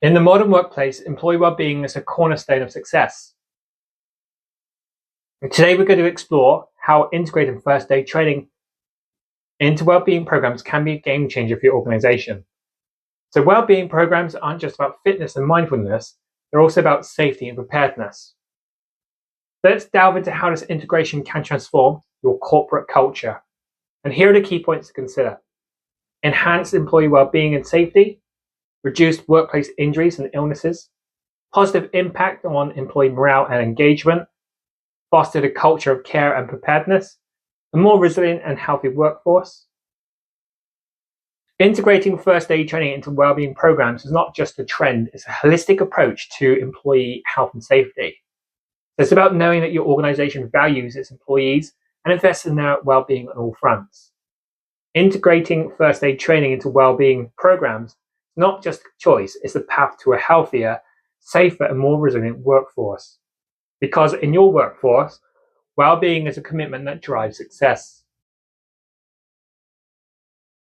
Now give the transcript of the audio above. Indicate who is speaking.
Speaker 1: In the modern workplace, employee well-being is a cornerstone of success. And today we're going to explore how integrating first aid training into well-being programs can be a game changer for your organization. So well-being programs aren't just about fitness and mindfulness, they're also about safety and preparedness. Let's delve into how this integration can transform your corporate culture. And here are the key points to consider. Enhanced employee well-being and safety, reduced workplace injuries and illnesses, positive impact on employee morale and engagement, fostered a culture of care and preparedness, a more resilient and healthy workforce. Integrating first aid training into well-being programs is not just a trend, it's a holistic approach to employee health and safety. It's about knowing that your organization values its employees and invests in their well-being on all fronts. Integrating first aid training into well-being programs is not just a choice, it's the path to a healthier, safer, and more resilient workforce. Because in your workforce, well-being is a commitment that drives success.